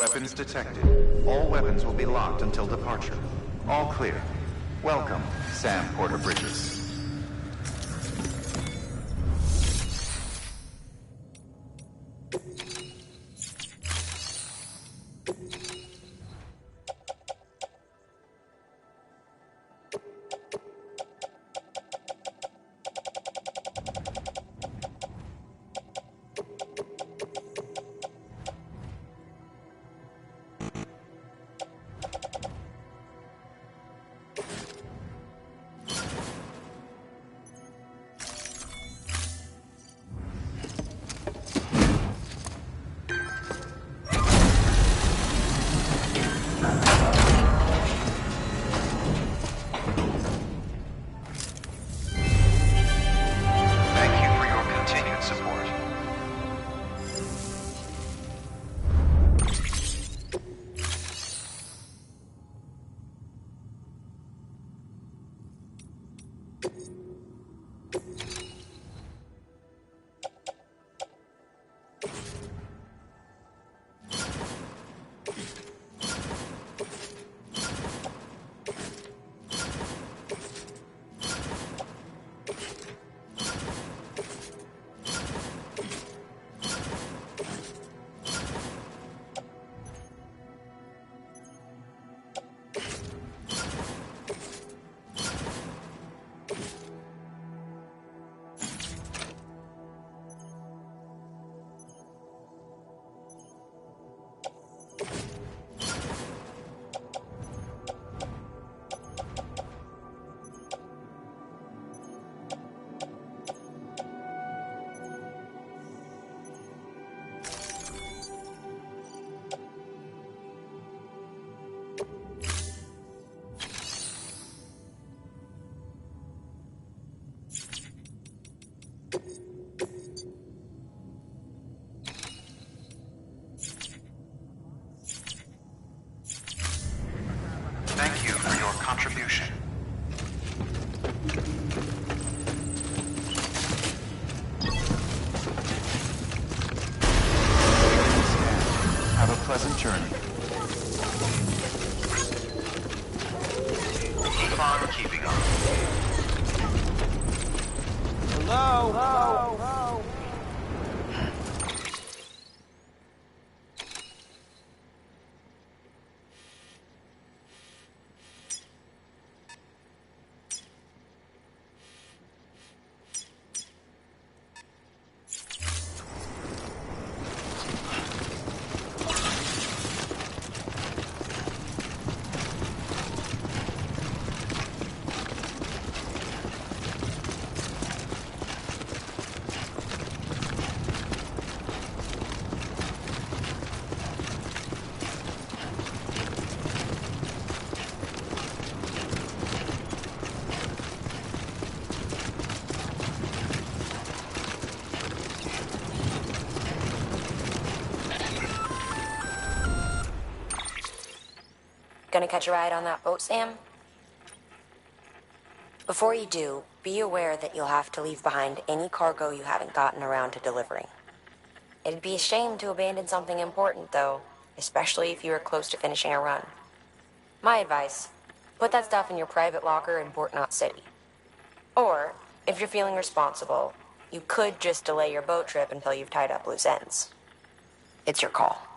Weapons detected. All weapons will be locked until departure. All clear. Welcome, Sam Porter Bridges. Thank you for your contribution. Have a pleasant journey. Keep on keeping on. Hello? Hello? Hello? Gonna catch a ride on that boat, Sam? Before you do, be aware that you'll have to leave behind any cargo you haven't gotten around to delivering. It'd be a shame to abandon something important, though, especially if you are close to finishing a run. My advice, put that stuff in your private locker in Port Knot City. Or, if you're feeling responsible, you could just delay your boat trip until you've tied up loose ends. It's your call.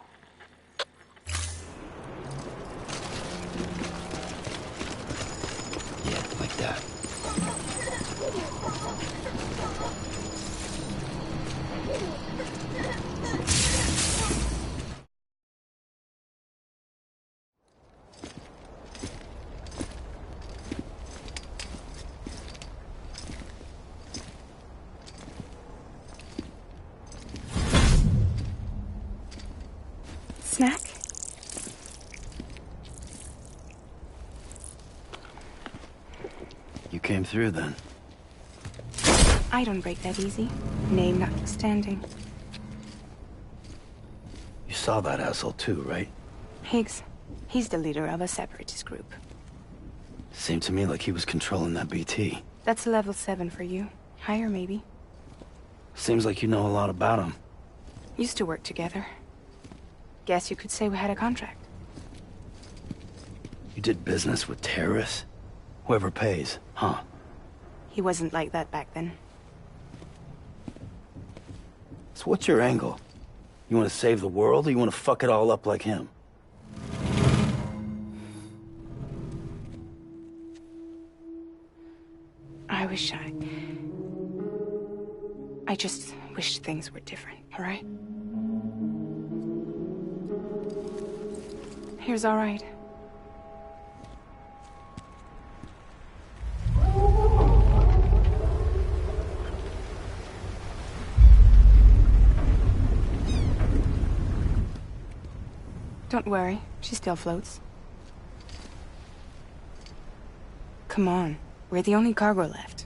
Like that. Snack? You came through then. I don't break that easy. Name notwithstanding. You saw that asshole too, right? Higgs. He's the leader of a separatist group. Seemed to me like he was controlling that BT. That's level 7 for you. Higher, maybe. Seems like you know a lot about him. Used to work together. Guess you could say we had a contract. You did business with terrorists? Whoever pays, huh? He wasn't like that back then. So what's your angle? You want to save the world, or you want to fuck it all up like him? I just wish things were different, all right? Here's all right. Don't worry, she still floats. Come on, we're the only cargo left.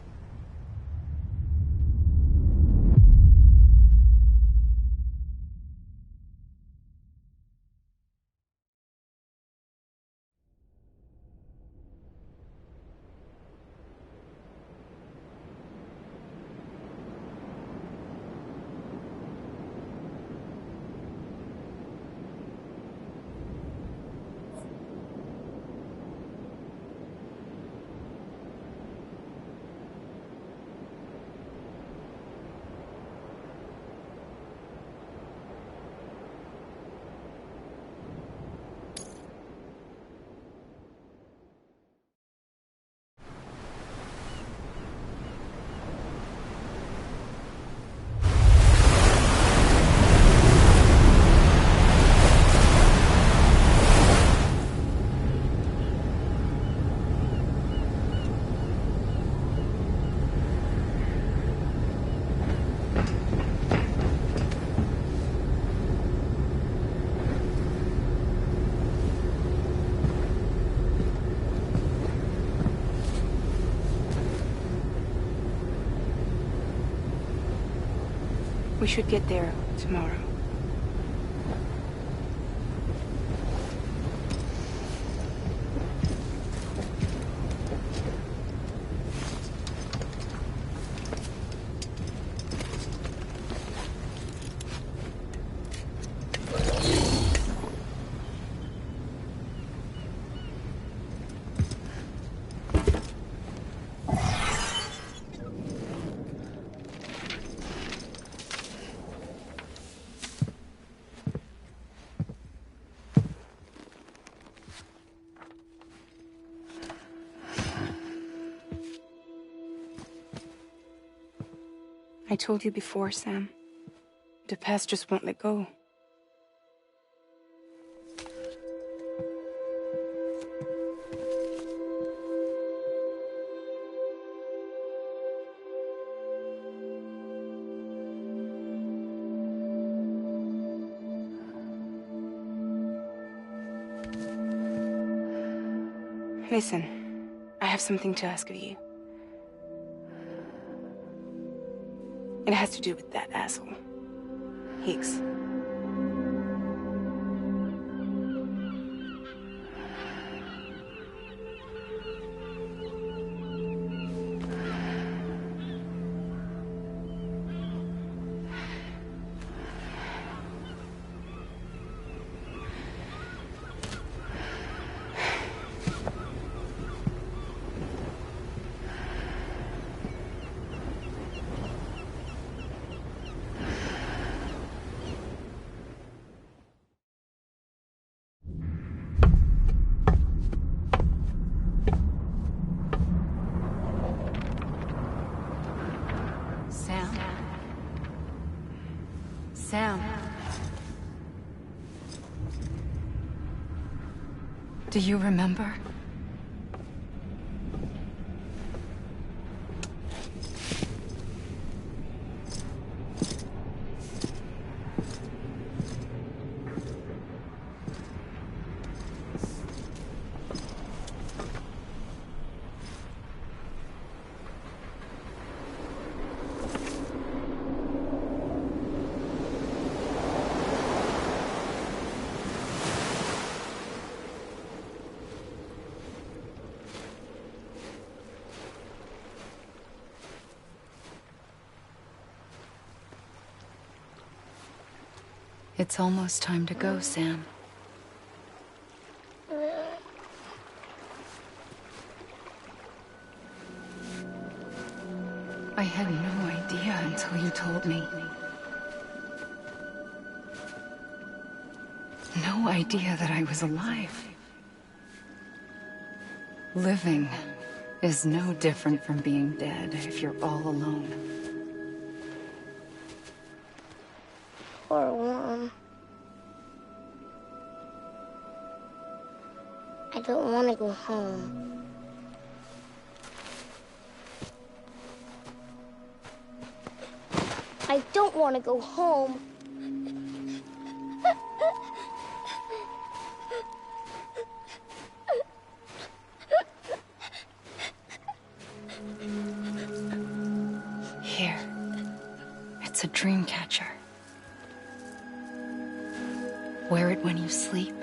We should get there tomorrow. I told you before, Sam. The past just won't let go. Listen, I have something to ask of you. It has to do with that asshole, Higgs. Sam. Do you remember? It's almost time to go, Sam. I had no idea until you told me. No idea that I was alive. Living is no different from being dead if you're all alone. Poor Mom. I don't want to go home. I don't want to go home. Here. It's a dream catcher. Wear it when you sleep,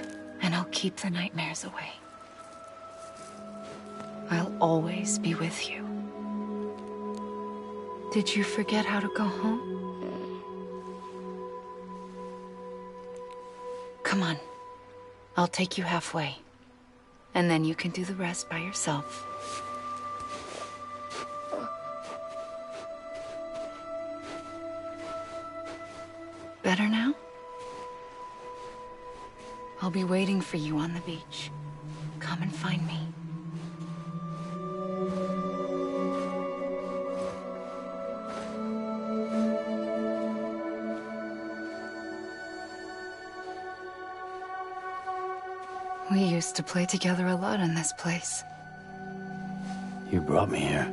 and I'll keep the nightmares away. I'll always be with you. Did you forget how to go home? Come on. I'll take you halfway. And then you can do the rest by yourself. Better now? I'll be waiting for you on the beach. Come and find me. We used to play together a lot in this place. You brought me here.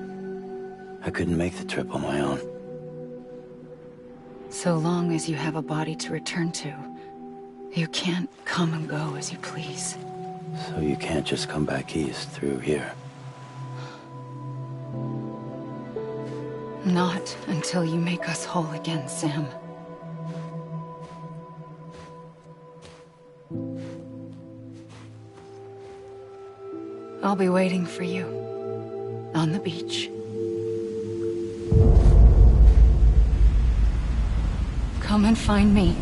I couldn't make the trip on my own. So long as you have a body to return to, you can't come and go as you please. So you can't just come back east through here? Not until you make us whole again, Sam. I'll be waiting for you on the beach. Come and find me.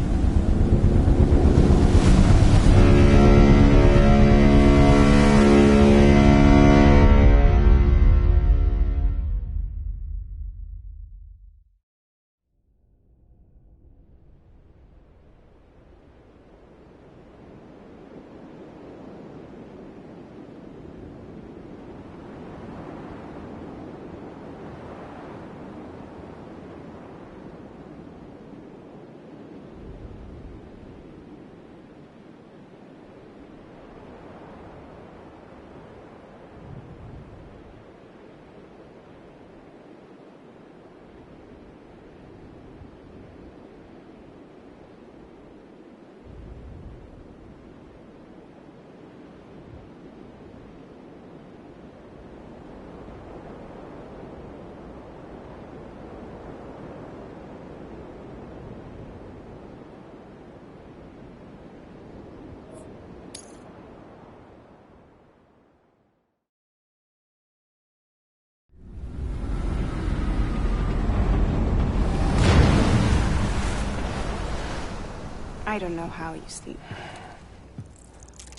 I don't know how you sleep.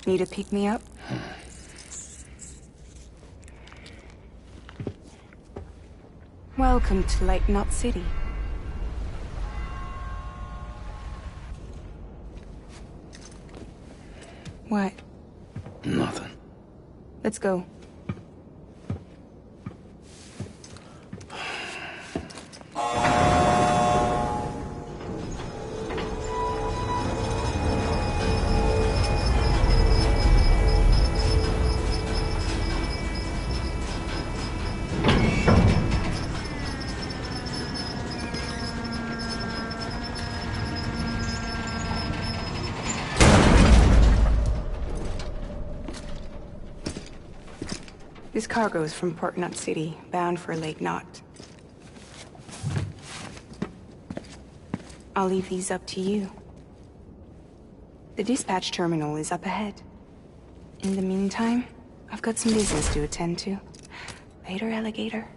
Need to pick me up? Welcome to Lake Knot City. What? Nothing. Let's go. This cargo is from Port Knot City, bound for Lake Knot. I'll leave these up to you. The dispatch terminal is up ahead. In the meantime, I've got some business to attend to. Later, alligator.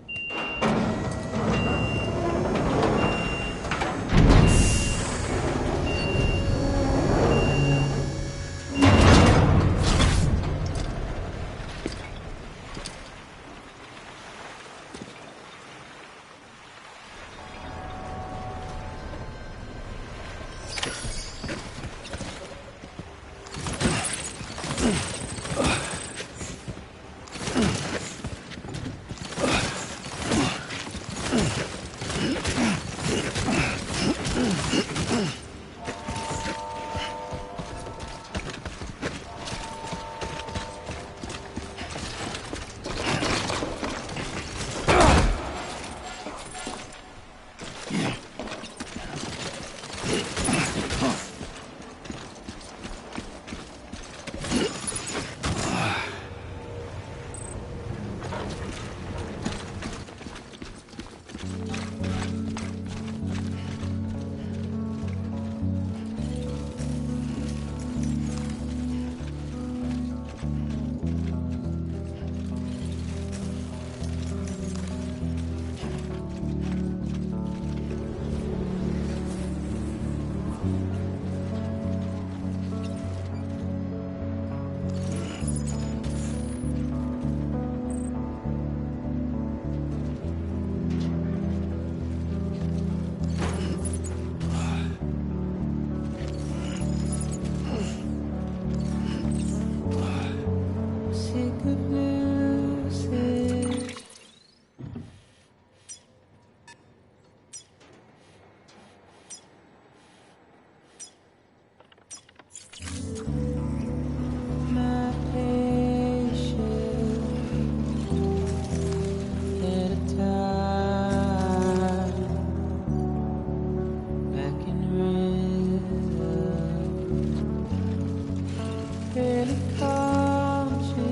really come to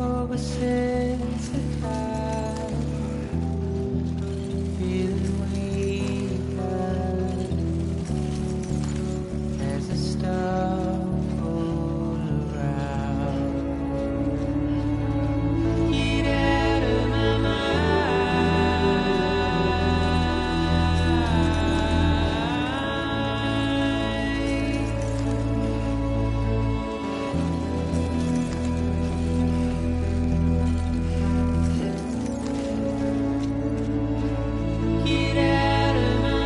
oversense the time, feeling weaker as the stumble around. Get out of my Get out of my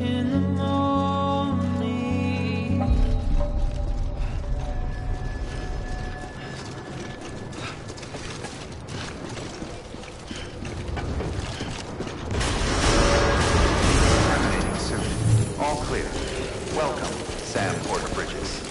in the morning. Terminating soon. All clear. Welcome, Sam Porter Bridges.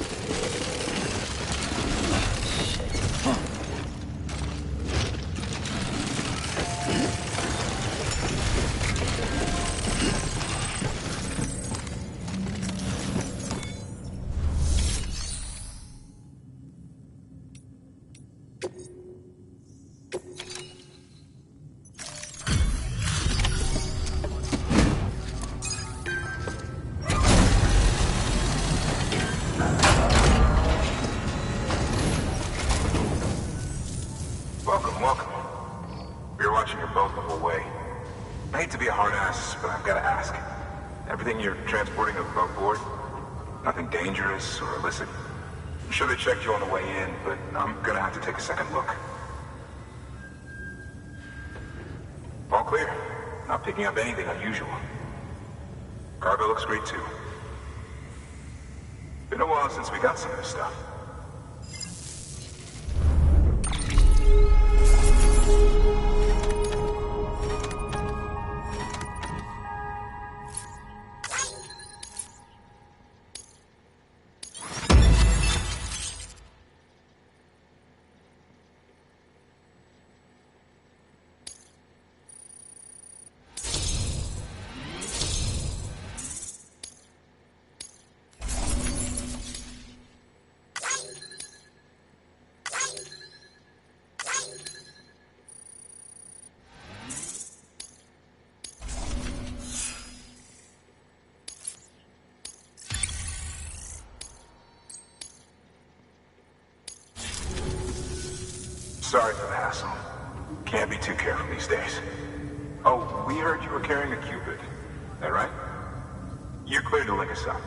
Welcome, welcome. We're watching your boat move away. I hate to be a hard ass, but I've got to ask. Everything you're transporting above board? Nothing dangerous or illicit? I'm sure they checked you on the way in, but I'm gonna have to take a second look. All clear. Not picking up anything unusual. Cargo looks great too. Been a while since we got some of this stuff. Sorry for the hassle. Can't be too careful these days. Oh, we heard you were carrying a Cupid. That right? You're clear to link us up.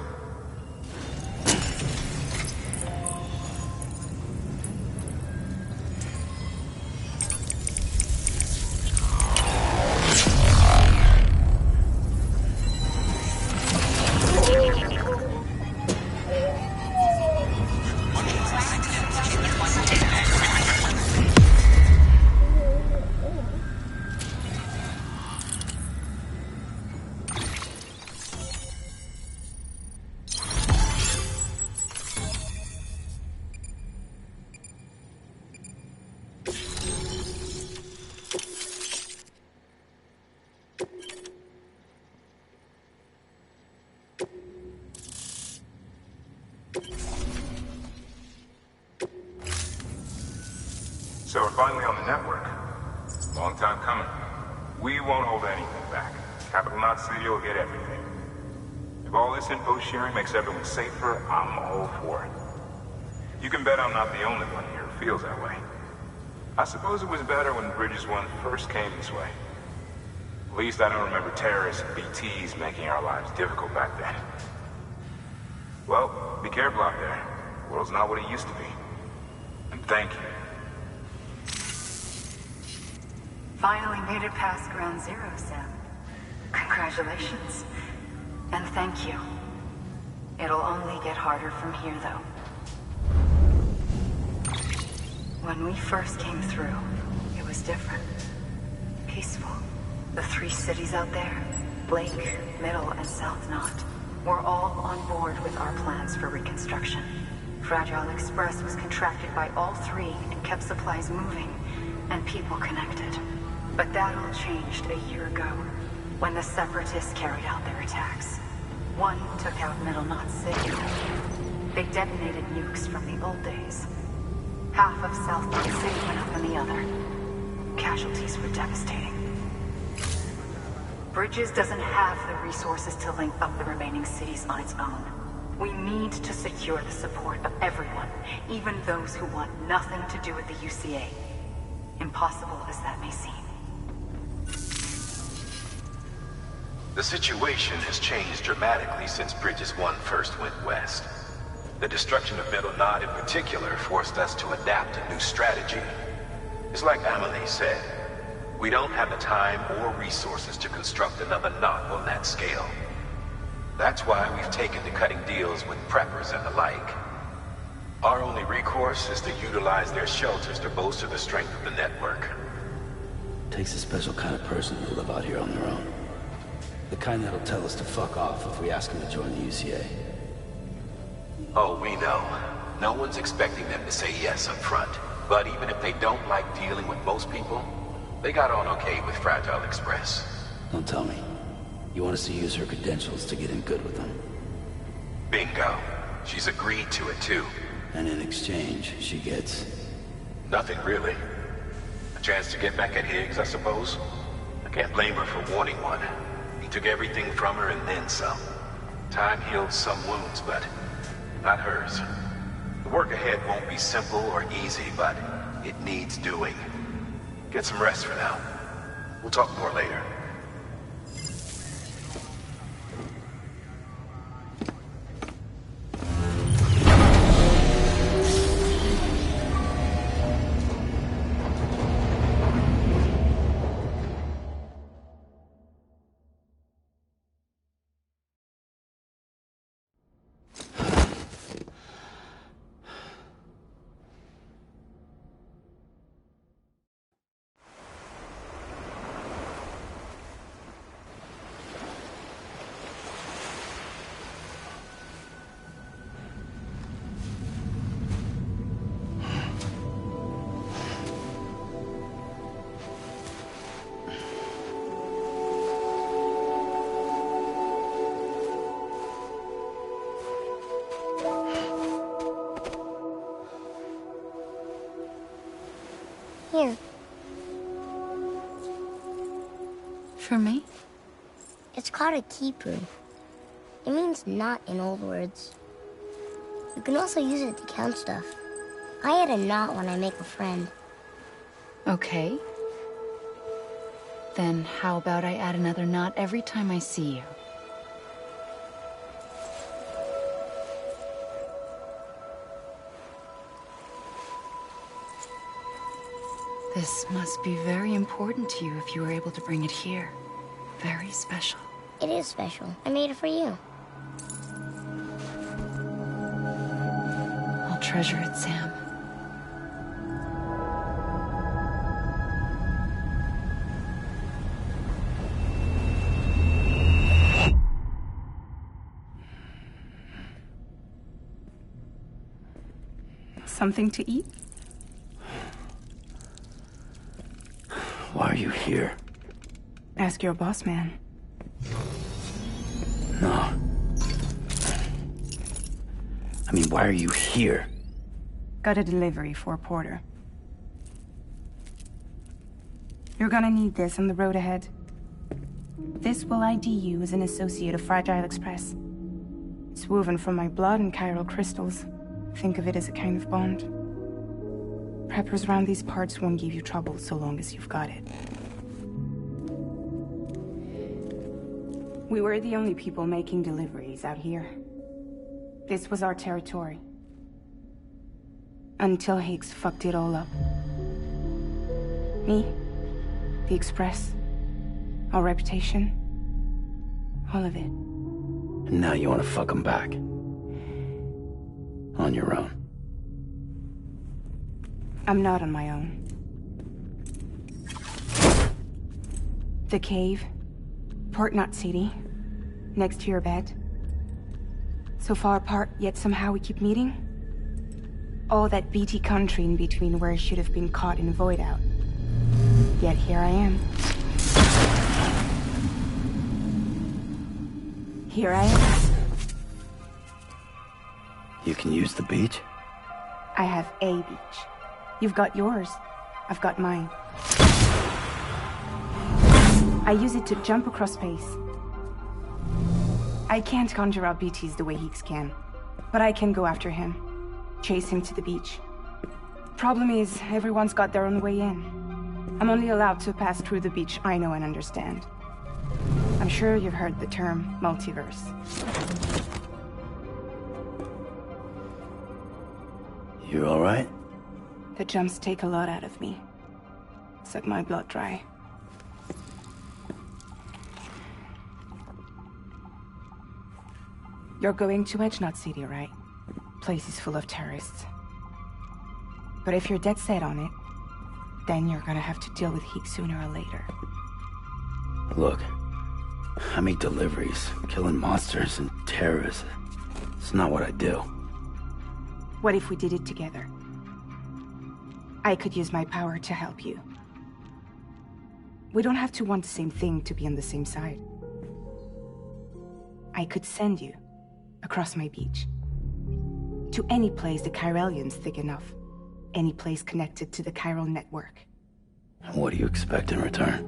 So we're finally on the network. Long time coming. We won't hold anything back. Capital Knot City will get everything. If all this info sharing makes everyone safer, I'm all for it. You can bet I'm not the only one here who feels that way. I suppose it was better when Bridges 1 first came this way. At least I don't remember terrorists and BTs making our lives difficult back then. Well, be careful out there. World's not what it used to be. And thank you. Finally made it past Ground Zero, Sam. Congratulations. And thank you. It'll only get harder from here, though. When we first came through, it was different. Peaceful. The 3 cities out there, Blake, Middle, and South Knot, were all on board with our plans for reconstruction. Fragile Express was contracted by all 3 and kept supplies moving and people connected. But that all changed a year ago, when the Separatists carried out their attacks. One took out Middle Knot City. They detonated nukes from the old days. Half of South Knot City went up in the other. Casualties were devastating. Bridges doesn't have the resources to link up the remaining cities on its own. We need to secure the support of everyone, even those who want nothing to do with the UCA. Impossible as that may seem. The situation has changed dramatically since Bridges 1 first went west. The destruction of Middle Knot in particular forced us to adapt a new strategy. It's like Amelie said, we don't have the time or resources to construct another knot on that scale. That's why we've taken to cutting deals with preppers and the like. Our only recourse is to utilize their shelters to bolster the strength of the network. Takes a special kind of person to live out here on their own. The kind that'll tell us to fuck off if we ask them to join the UCA. Oh, we know. No one's expecting them to say yes up front. But even if they don't like dealing with most people, they got on okay with Fragile Express. Don't tell me. You want us to use her credentials to get in good with them? Bingo. She's agreed to it too. And in exchange, she gets... Nothing really. A chance to get back at Higgs, I suppose? I can't blame her for wanting one. He took everything from her and then some. Time healed some wounds, but not hers. The work ahead won't be simple or easy, but it needs doing. Get some rest for now. We'll talk more later. Here. For me? It's called a kipu. It means knot in old words. You can also use it to count stuff. I add a knot when I make a friend. Okay. Then how about I add another knot every time I see you? This must be very important to you if you were able to bring it here. Very special. It is special. I made it for you. I'll treasure it, Sam. Something to eat? Why are you here? Ask your boss man. No. I mean, why are you here? Got a delivery for a porter. You're gonna need this on the road ahead. This will ID you as an associate of Fragile Express. It's woven from my blood and chiral crystals. Think of it as a kind of bond. Preppers around these parts won't give you trouble so long as you've got it. We were the only people making deliveries out here. This was our territory. Until Higgs fucked it all up. Me, the Express, our reputation, all of it. And now you want to fuck him back. On your own. I'm not on my own. The cave, Port Knot City, next to your bed. So far apart, yet somehow we keep meeting. All that BT country in between where I should have been caught in void out. Yet here I am. Here I am. You can use the beach? I have a beach. You've got yours. I've got mine. I use it to jump across space. I can't conjure up BTs the way Higgs can, but I can go after him, chase him to the beach. Problem is, everyone's got their own way in. I'm only allowed to pass through the beach I know and understand. I'm sure you've heard the term multiverse. You all right? The jumps take a lot out of me. Suck my blood dry. You're going to Edge Knot City, right? Place is full of terrorists. But if you're dead set on it, then you're gonna have to deal with Higgs sooner or later. Look, I make deliveries, killing monsters and terrorists. It's not what I do. What if we did it together? I could use my power to help you. We don't have to want the same thing to be on the same side. I could send you across my beach. To any place the Chiralian's thick enough. Any place connected to the chiral network. And what do you expect in return?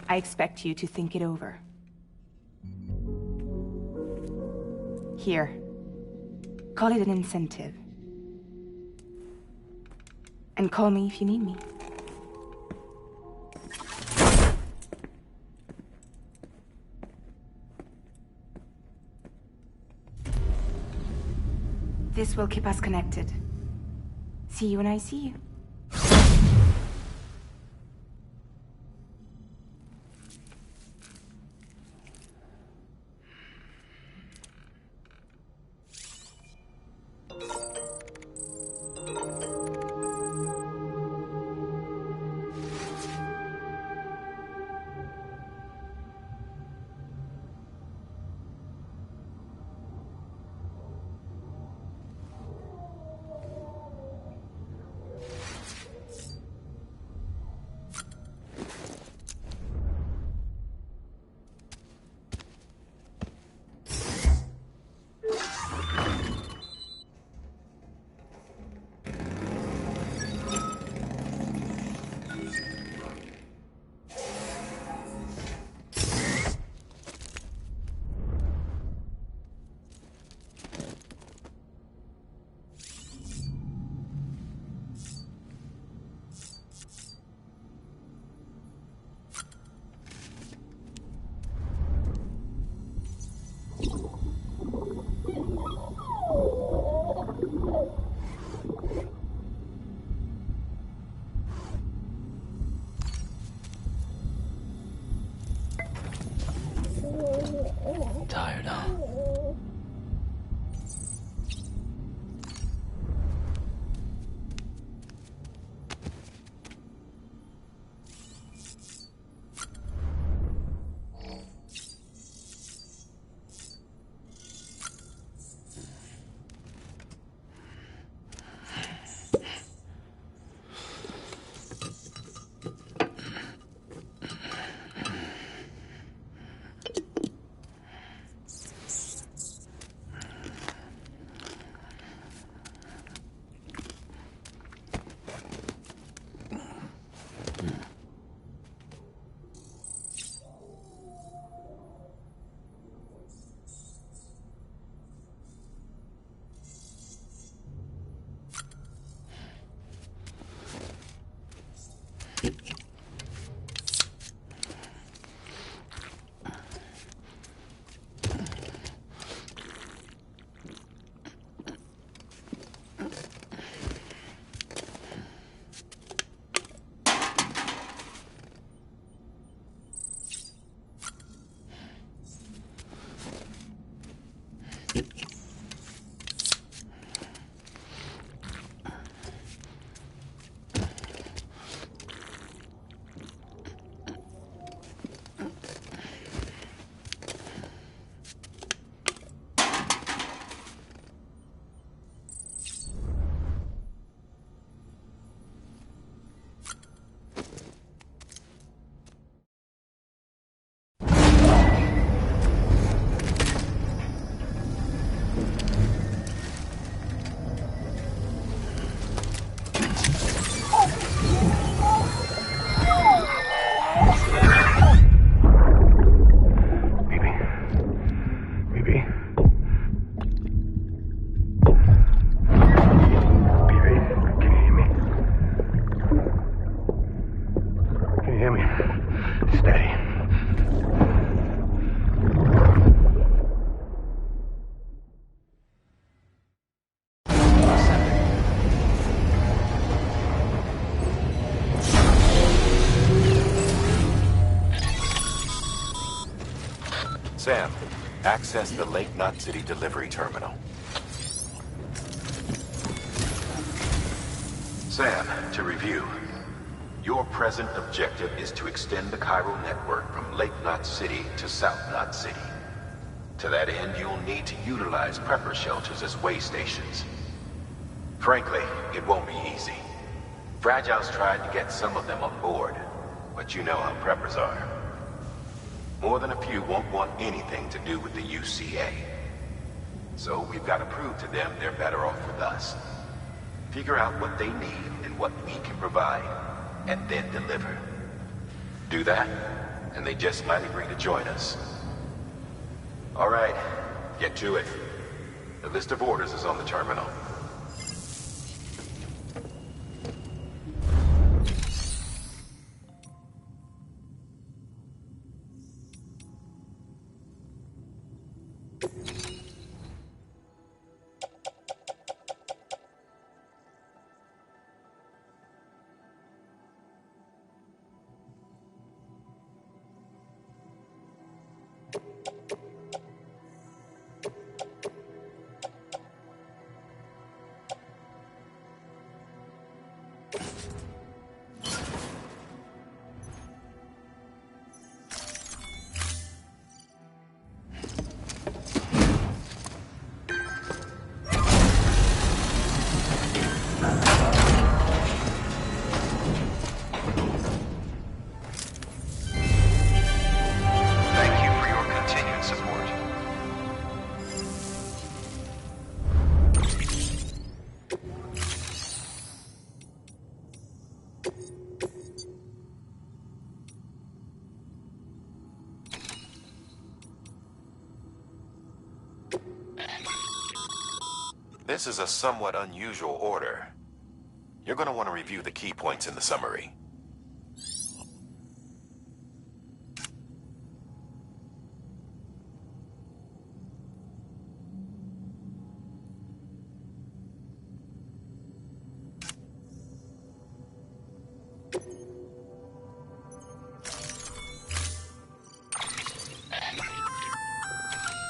I expect you to think it over. Here. Call it an incentive. And call me if you need me. This will keep us connected. See you when I see you. Tired, huh? Sam, access the Lake Knot City delivery terminal. Sam, to review. Your present objective is to extend the Cairo network from Lake Knot City to South Knot City. To that end, you'll need to utilize prepper shelters as way stations. Frankly, it won't be easy. Fragile's tried to get some of them on board, but you know how preppers are. More than a few won't want anything to do with the UCA. So we've got to prove to them they're better off with us. Figure out what they need and what we can provide, and then deliver. Do that, and they just might agree to join us. All right, get to it. The list of orders is on the terminal. This is a somewhat unusual order. You're going to want to review the key points in the summary.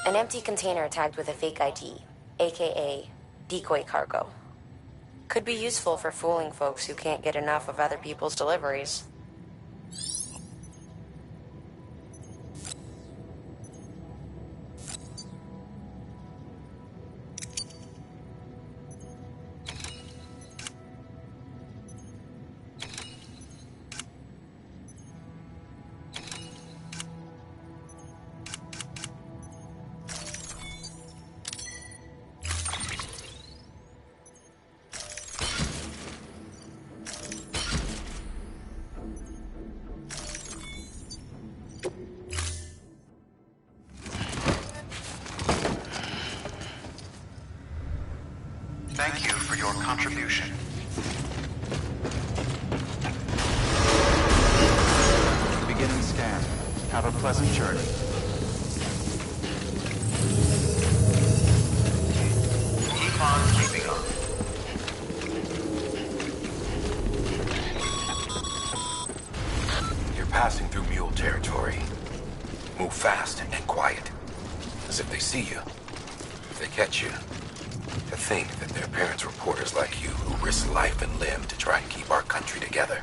An empty container tagged with a fake ID, aka decoy cargo. Could be useful for fooling folks who can't get enough of other people's deliveries. Thank you for your contribution. Beginning scan. Have a pleasant journey. Keep on keeping on. You're passing through mule territory. Move fast and quiet, as if they see you. If they catch you, to think that their parents' reporters like you who risk life and limb to try and keep our country together.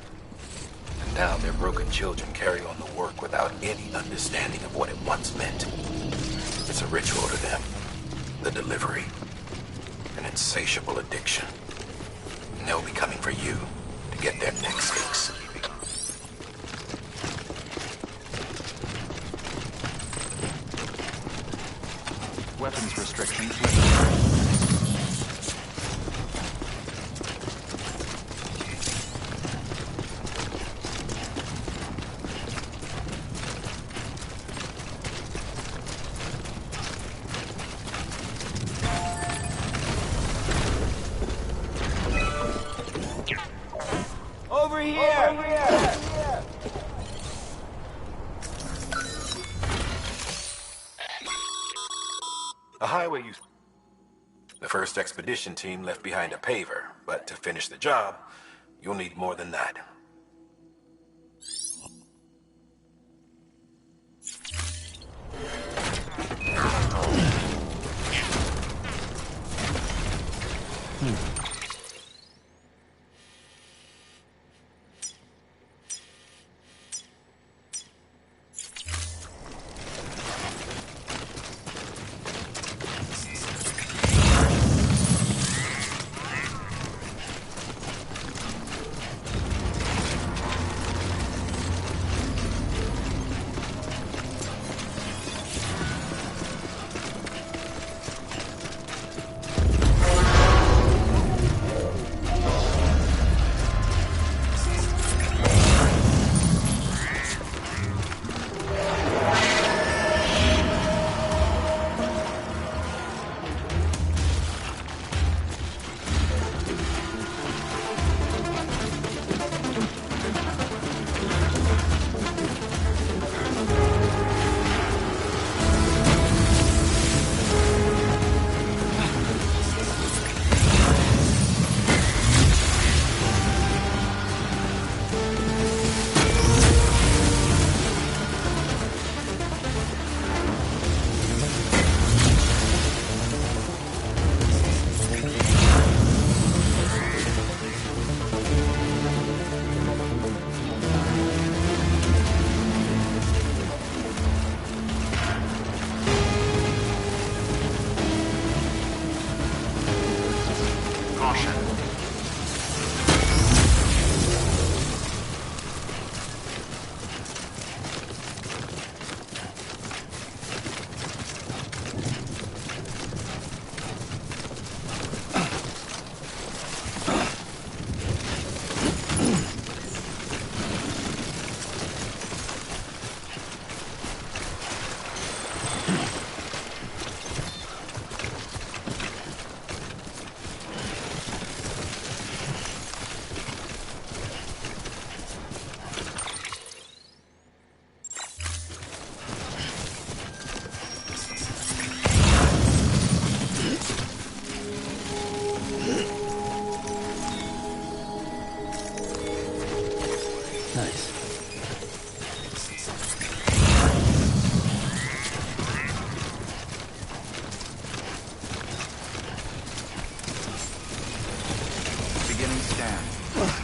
And Now their broken children carry on the work without any understanding of what it once meant. It's a ritual to them. The delivery. An insatiable addiction. And they'll be coming for you to get their next fix. Weapons restrictions lifted. Over here! Over here! A highway use. The first expedition team left behind a paver, but to finish the job, you'll need more than that.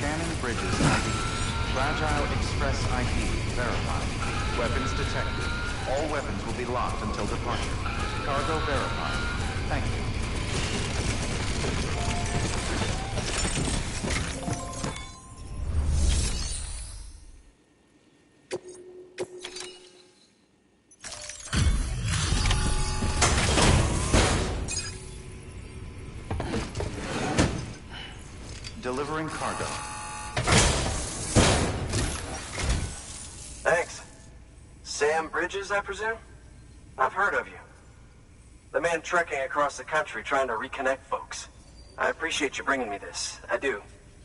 Scanning bridges ID. Fragile Express ID verified. Weapons detected. All weapons will be locked until departure. Cargo verified. Thank you. Delivering cargo. Thanks. Sam Bridges, I presume? I've heard of you. The man trekking across the country trying to reconnect folks. I appreciate you bringing me this. I do.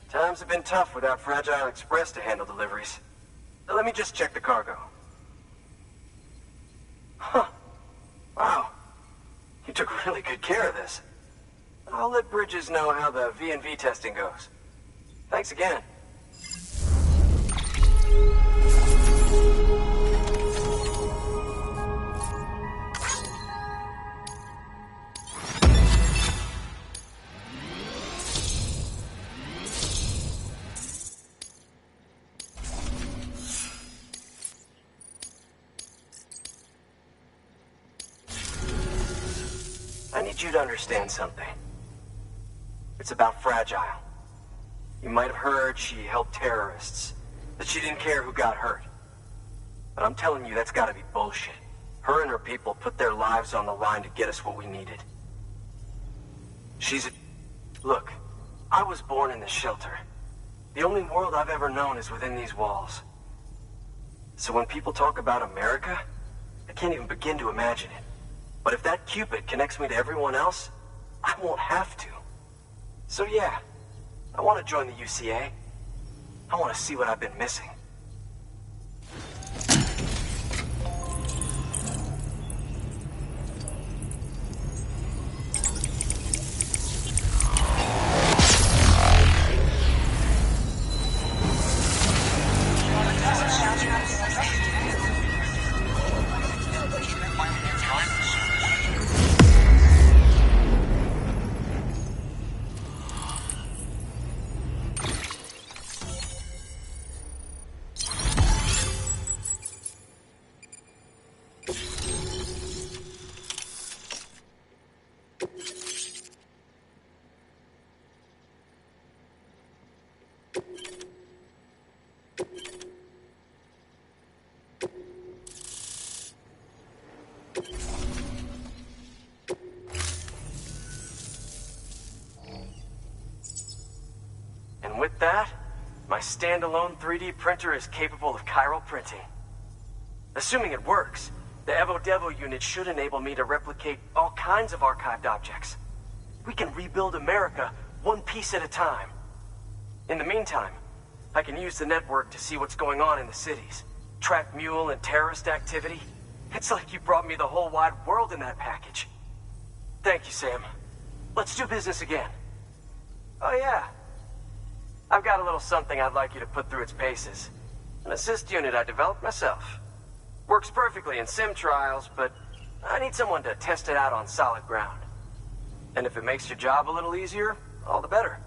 Times have been tough without Fragile Express to handle deliveries. So let me just check the cargo. Huh. Wow. You took really good care of this. I'll let Bridges know how the V&V testing goes. Thanks again. need you to understand something. It's about Fragile. You might have heard she helped terrorists, that she didn't care who got hurt. But I'm telling you, that's gotta be bullshit. Her and her people put their lives on the line to get us what we needed. Look, I was born in this shelter. The only world I've ever known is within these walls. So when people talk about America, I can't even begin to imagine it. But if that Cupid connects me to everyone else, I won't have to. So yeah, I want to join the UCA. I want to see what I've been missing. And with that, my standalone 3D printer is capable of chiral printing. Assuming it works, the Evo Devo unit should enable me to replicate all kinds of archived objects. We can rebuild America one piece at a time. In the meantime, I can use the network to see what's going on in the cities, track mule and terrorist activity. It's like you brought me the whole wide world in that package. Thank you, Sam. Let's do business again. Oh yeah. I've got a little something I'd like you to put through its paces. An assist unit I developed myself. Works perfectly in sim trials, but I need someone to test it out on solid ground. And if it makes your job a little easier, all the better.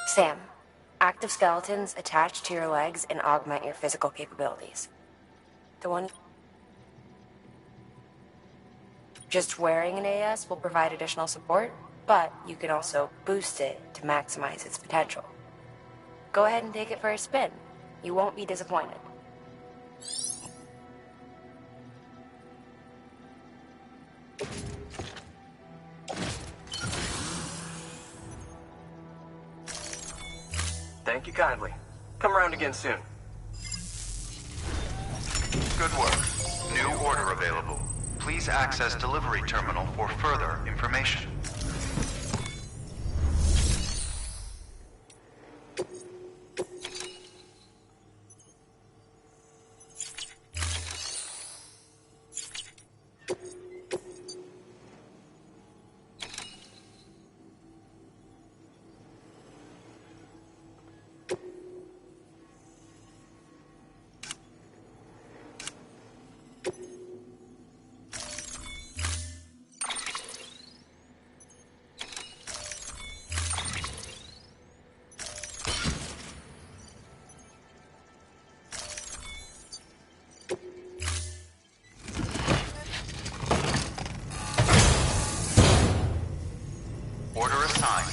Sam, active skeletons attach to your legs and augment your physical capabilities. The one... Just wearing an AS will provide additional support, but you can also boost it to maximize its potential. Go ahead and take it for a spin. You won't be disappointed. Thank you kindly. Come around again soon. Good work. New order available. Please access delivery terminal for further information. Order assigned.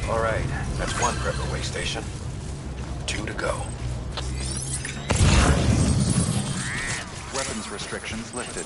All right, that's one prepper way station. 2 to go. Weapons restrictions lifted.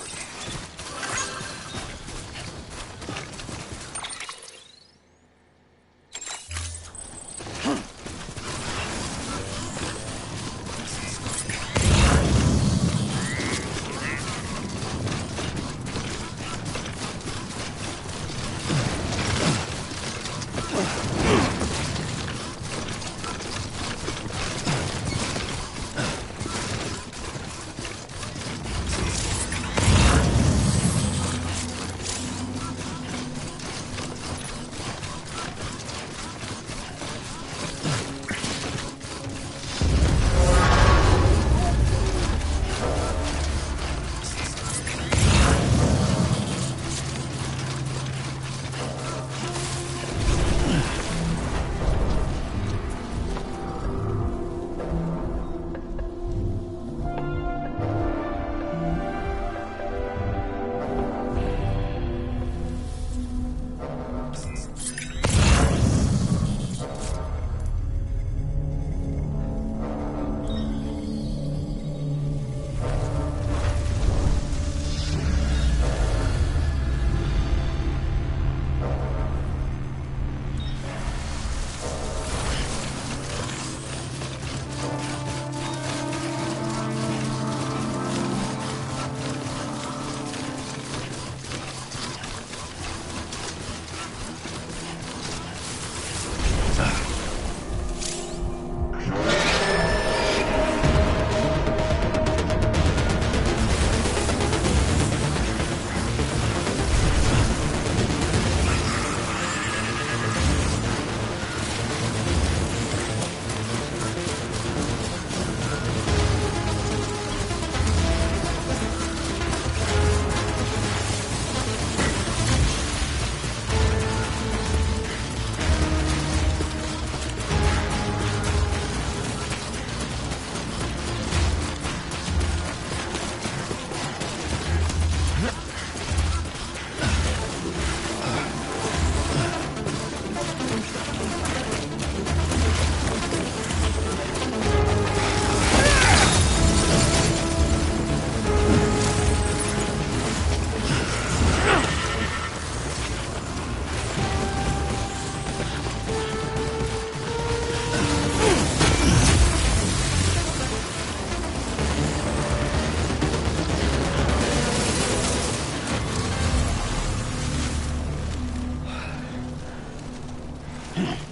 Hey!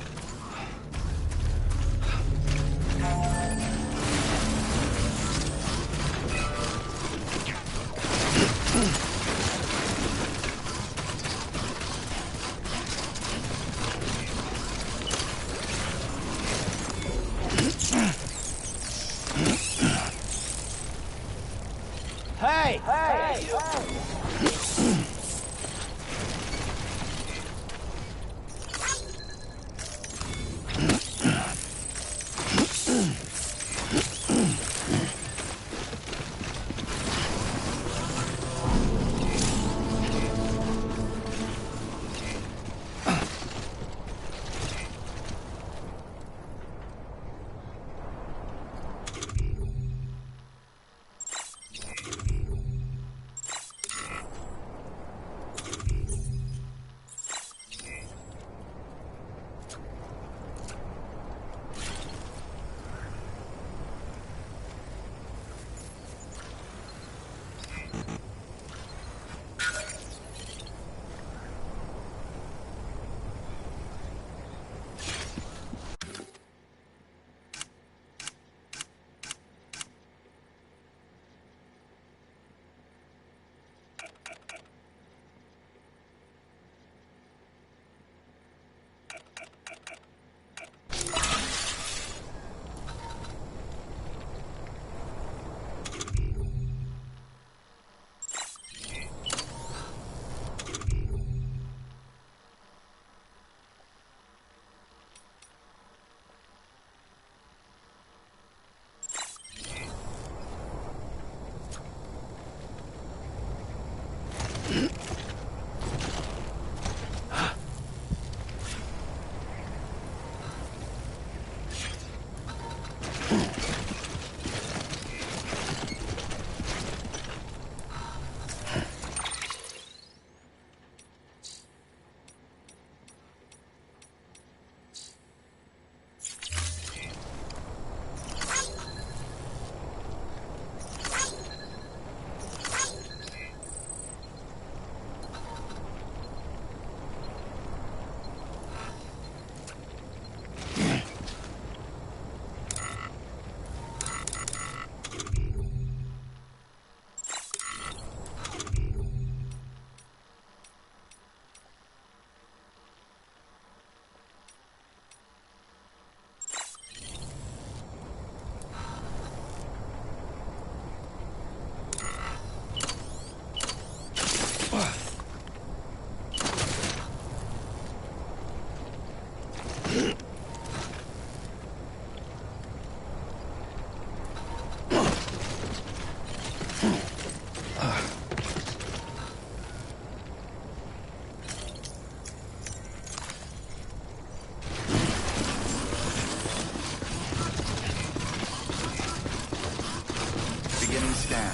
Beginning scan.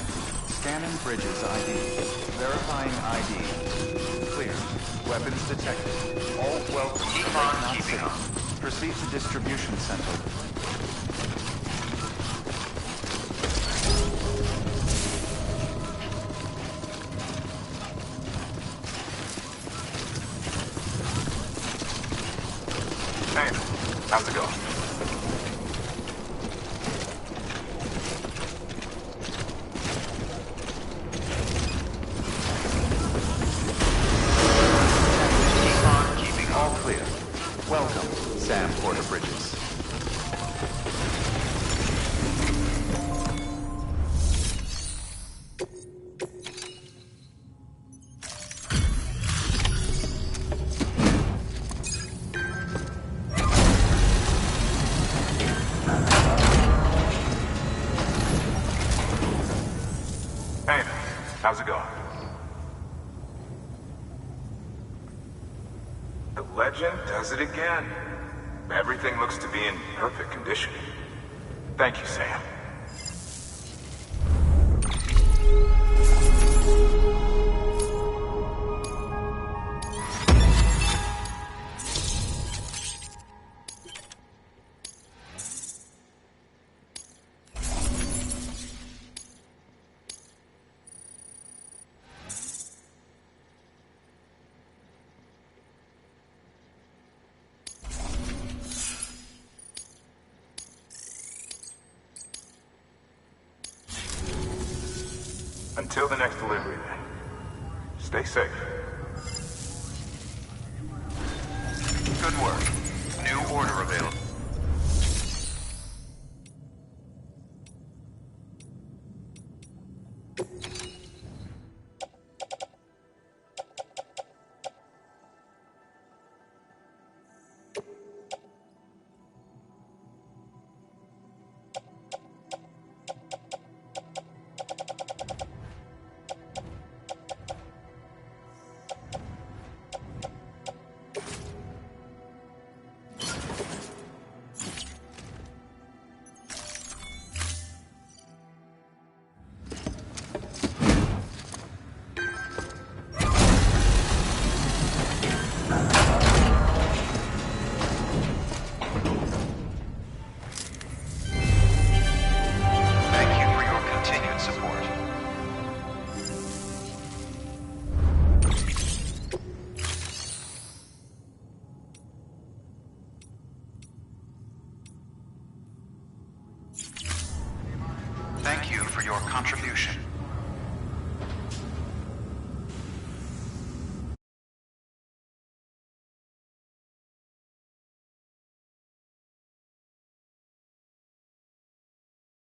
Scanning Bridges ID. Verifying ID. Clear. Weapons detected. All welcome to Lake Not City. Proceed to distribution center. Hey, how's it going? All clear. Welcome, Sam Porter Bridges. Hey, how's it going? The legend does it again. Everything looks to be in perfect condition. Thank you, Sam. Until the next delivery, then. Stay safe. Good work. New order available.